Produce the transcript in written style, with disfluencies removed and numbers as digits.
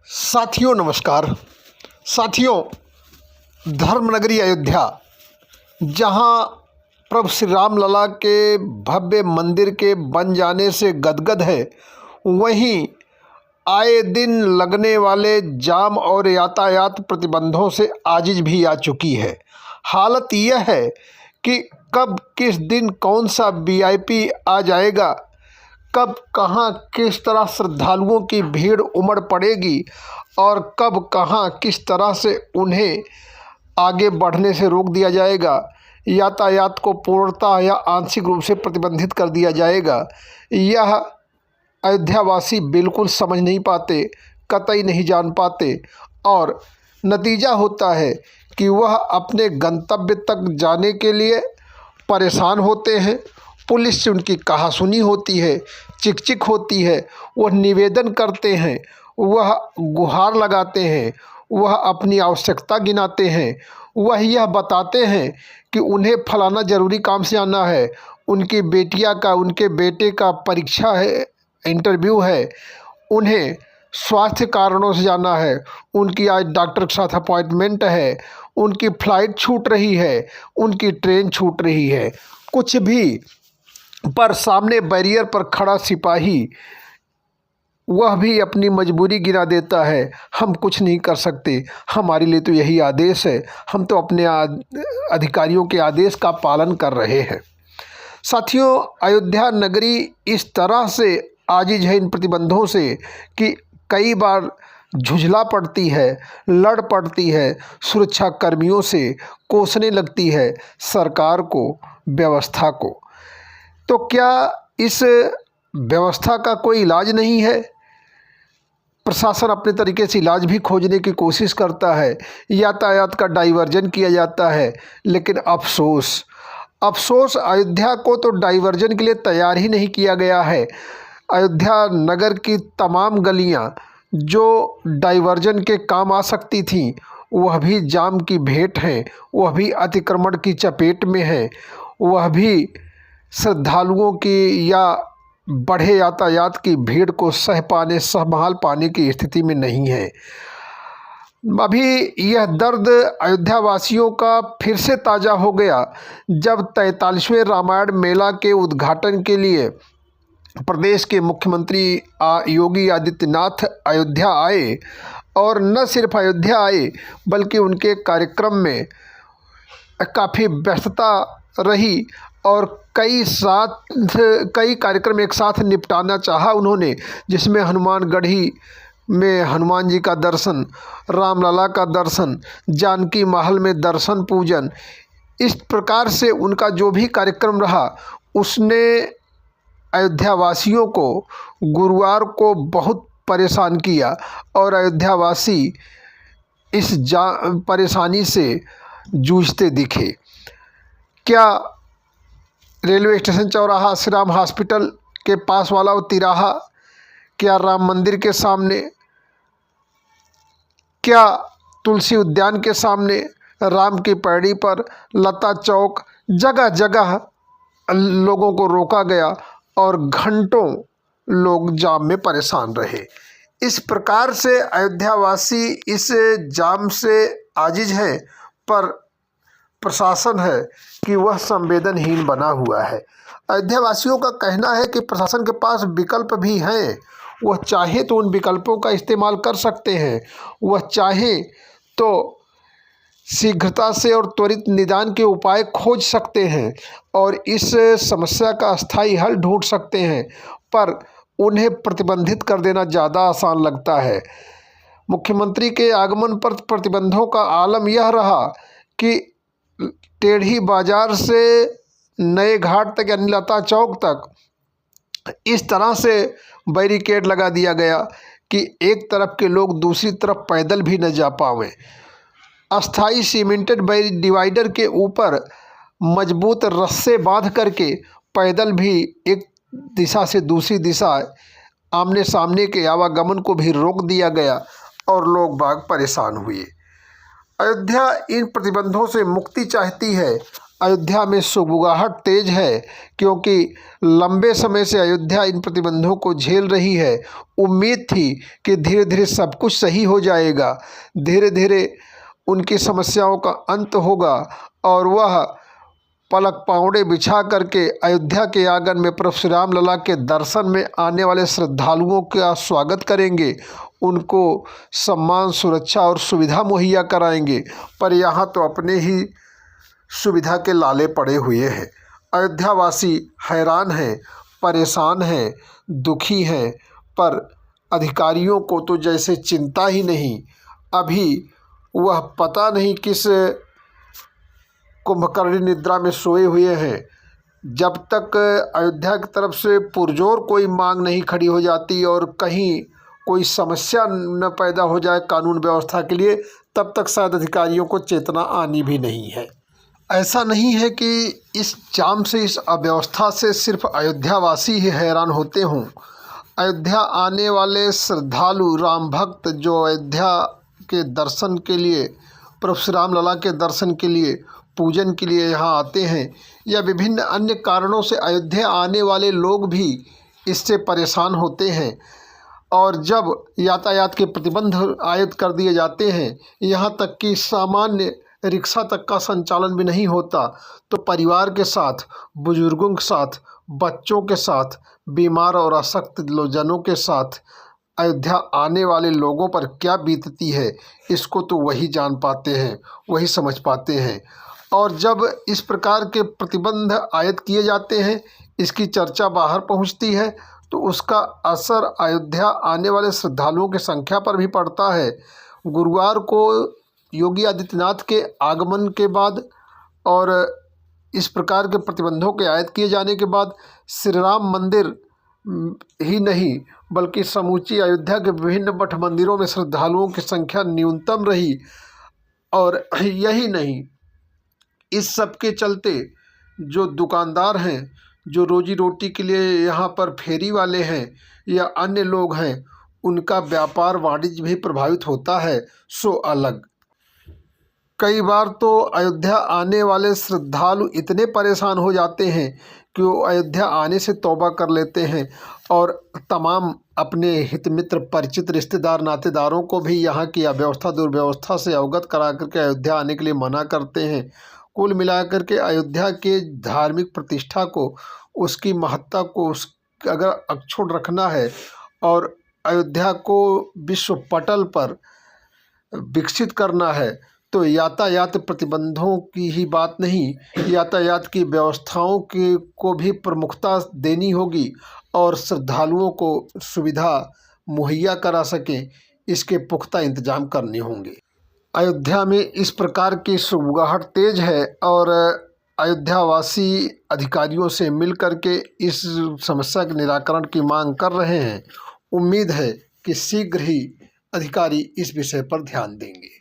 साथियों नमस्कार। साथियों, धर्मनगरी अयोध्या, जहां प्रभु श्री राम लला के भव्य मंदिर के बन जाने से गदगद है, वहीं आए दिन लगने वाले जाम और यातायात प्रतिबंधों से आजिज भी आ चुकी है। हालत यह है कि कब किस दिन कौन सा वीआईपी आ जाएगा, कब कहाँ किस तरह श्रद्धालुओं की भीड़ उमड़ पड़ेगी और कब कहाँ किस तरह से उन्हें आगे बढ़ने से रोक दिया जाएगा, यातायात को पूर्णतः या आंशिक रूप से प्रतिबंधित कर दिया जाएगा, यह अयोध्यावासी बिल्कुल समझ नहीं पाते, कतई नहीं जान पाते। और नतीजा होता है कि वह अपने गंतव्य तक जाने के लिए परेशान होते हैं। पुलिस से उनकी कहासुनी होती है, चिक होती है, वह निवेदन करते हैं, वह गुहार लगाते हैं, वह अपनी आवश्यकता गिनाते हैं, वह यह बताते हैं कि उन्हें फलाना ज़रूरी काम से आना है, उनकी बेटिया का, उनके बेटे का परीक्षा है, इंटरव्यू है, उन्हें स्वास्थ्य कारणों से जाना है, उनकी आज डॉक्टर के साथ अपॉइंटमेंट है, उनकी फ़्लाइट छूट रही है, उनकी ट्रेन छूट रही है। कुछ भी पर सामने बैरियर पर खड़ा सिपाही वह भी अपनी मजबूरी गिना देता है, हम कुछ नहीं कर सकते, हमारे लिए तो यही आदेश है, हम तो अपने अधिकारियों के आदेश का पालन कर रहे हैं। साथियों, अयोध्या नगरी इस तरह से आजिज है इन प्रतिबंधों से कि कई बार झुझला पड़ती है, लड़ पड़ती है, सुरक्षा कर्मियों से कोसने लगती है सरकार को, व्यवस्था को। तो क्या इस व्यवस्था का कोई इलाज नहीं है? प्रशासन अपने तरीके से इलाज भी खोजने की कोशिश करता है, यातायात का डाइवर्जन किया जाता है, लेकिन अफसोस अयोध्या को तो डाइवर्जन के लिए तैयार ही नहीं किया गया है। अयोध्या नगर की तमाम गलियां जो डाइवर्जन के काम आ सकती थीं, वह भी जाम की भेंट हैं, वह भी अतिक्रमण की चपेट में हैं, वह भी श्रद्धालुओं की या बढ़े यातायात की भीड़ को संभाल पाने की स्थिति में नहीं है। अभी यह दर्द अयोध्यावासियों का फिर से ताज़ा हो गया जब 43वें रामायण मेला के उद्घाटन के लिए प्रदेश के मुख्यमंत्री योगी आदित्यनाथ अयोध्या आए, और न सिर्फ अयोध्या आए बल्कि उनके कार्यक्रम में काफ़ी व्यस्तता रही और कई कार्यक्रम एक साथ निपटाना चाहा उन्होंने, जिसमें हनुमानगढ़ी में हनुमान जी का दर्शन, रामलला का दर्शन, जानकी महल में दर्शन पूजन, इस प्रकार से उनका जो भी कार्यक्रम रहा उसने अयोध्यावासियों को गुरुवार को बहुत परेशान किया और अयोध्यावासी इस परेशानी से जूझते दिखे। क्या रेलवे स्टेशन चौराहा, श्री राम हॉस्पिटल के पास वाला वो तिराहा, क्या राम मंदिर के सामने, क्या तुलसी उद्यान के सामने, राम की पैड़ी पर, लता चौक, जगह जगह लोगों को रोका गया और घंटों लोग जाम में परेशान रहे। इस प्रकार से अयोध्यावासी इस जाम से आजिज हैं, पर प्रशासन है कि वह संवेदनहीन बना हुआ है। अयोध्यावासियों का कहना है कि प्रशासन के पास विकल्प भी हैं, वह चाहे तो उन विकल्पों का इस्तेमाल कर सकते हैं, वह चाहे तो शीघ्रता से और त्वरित निदान के उपाय खोज सकते हैं और इस समस्या का अस्थायी हल ढूंढ सकते हैं, पर उन्हें प्रतिबंधित कर देना ज़्यादा आसान लगता है। मुख्यमंत्री के आगमन पर प्रतिबंधों का आलम यह रहा कि टेढ़ी बाजार से नए घाट तक यानी लता चौक तक इस तरह से बैरिकेड लगा दिया गया कि एक तरफ के लोग दूसरी तरफ पैदल भी न जा पावें। अस्थाई सीमेंटेड डिवाइडर के ऊपर मजबूत रस्से बांध करके पैदल भी एक दिशा से दूसरी दिशा आमने सामने के आवागमन को भी रोक दिया गया और लोग बाग परेशान हुए। अयोध्या इन प्रतिबंधों से मुक्ति चाहती है अयोध्या में सुगबुगाहट तेज है, क्योंकि लंबे समय से अयोध्या इन प्रतिबंधों को झेल रही है। उम्मीद थी कि धीरे धीरे सब कुछ सही हो जाएगा, धीरे धीरे उनकी समस्याओं का अंत होगा और वह पलक पावड़े बिछा करके अयोध्या के आंगन में प्रभु श्री राम लला के दर्शन में आने वाले श्रद्धालुओं का स्वागत करेंगे, उनको सम्मान, सुरक्षा और सुविधा मुहैया कराएंगे। पर यहाँ तो अपने ही सुविधा के लाले पड़े हुए हैं। अयोध्यावासी हैरान हैं, परेशान हैं, दुखी हैं, पर अधिकारियों को तो जैसे चिंता ही नहीं। अभी वह पता नहीं किस कुंभकर्णी निद्रा में सोए हुए हैं। जब तक अयोध्या की तरफ से पुरजोर कोई मांग नहीं खड़ी हो जाती और कहीं कोई समस्या न पैदा हो जाए कानून व्यवस्था के लिए, तब तक शायद अधिकारियों को चेतना आनी भी नहीं है। ऐसा नहीं है कि इस जाम से, इस अव्यवस्था से सिर्फ अयोध्यावासी ही हैरान होते हों। अयोध्या आने वाले श्रद्धालु राम भक्त जो अयोध्या के दर्शन के लिए, प्रभु श्री राम लला के दर्शन के लिए, पूजन के लिए यहाँ आते हैं, या विभिन्न अन्य कारणों से अयोध्या आने वाले लोग भी इससे परेशान होते हैं। और जब यातायात के प्रतिबंध आयत कर दिए जाते हैं, यहाँ तक कि सामान्य रिक्शा तक का संचालन भी नहीं होता, तो परिवार के साथ, बुजुर्गों के साथ, बच्चों के साथ, बीमार और अशक्त जनों के साथ अयोध्या आने वाले लोगों पर क्या बीतती है, इसको तो वही जान पाते हैं, वही समझ पाते हैं। और जब इस प्रकार के प्रतिबंध आयत किए जाते हैं, इसकी चर्चा बाहर पहुंचती है, तो उसका असर अयोध्या आने वाले श्रद्धालुओं की संख्या पर भी पड़ता है। गुरुवार को योगी आदित्यनाथ के आगमन के बाद और इस प्रकार के प्रतिबंधों के आयत किए जाने के बाद श्री राम मंदिर ही नहीं बल्कि समूची अयोध्या के विभिन्न मठ मंदिरों में श्रद्धालुओं की संख्या न्यूनतम रही। और यही नहीं, इस सब के चलते जो दुकानदार हैं, जो रोजी रोटी के लिए यहाँ पर फेरी वाले हैं या अन्य लोग हैं, उनका व्यापार वाणिज्य भी प्रभावित होता है, सो अलग। कई बार तो अयोध्या आने वाले श्रद्धालु इतने परेशान हो जाते हैं कि वो अयोध्या आने से तौबा कर लेते हैं और तमाम अपने हित मित्र, परिचित, रिश्तेदार, नातेदारों को भी यहाँ की अव्यवस्था, दुर्व्यवस्था से अवगत करा करके अयोध्या आने के लिए मना करते हैं। कुल मिलाकर के अयोध्या के धार्मिक प्रतिष्ठा को, उसकी महत्ता को अगर अक्षुण्ण रखना है और अयोध्या को विश्व पटल पर विकसित करना है, तो यातायात प्रतिबंधों की ही बात नहीं, यातायात की व्यवस्थाओं को भी प्रमुखता देनी होगी और श्रद्धालुओं को सुविधा मुहैया करा सकें, इसके पुख्ता इंतजाम करने होंगे। अयोध्या में इस प्रकार की सुगबुगाहट तेज है और अयोध्यावासी अधिकारियों से मिल करके इस समस्या के निराकरण की मांग कर रहे हैं। उम्मीद है कि शीघ्र ही अधिकारी इस विषय पर ध्यान देंगे।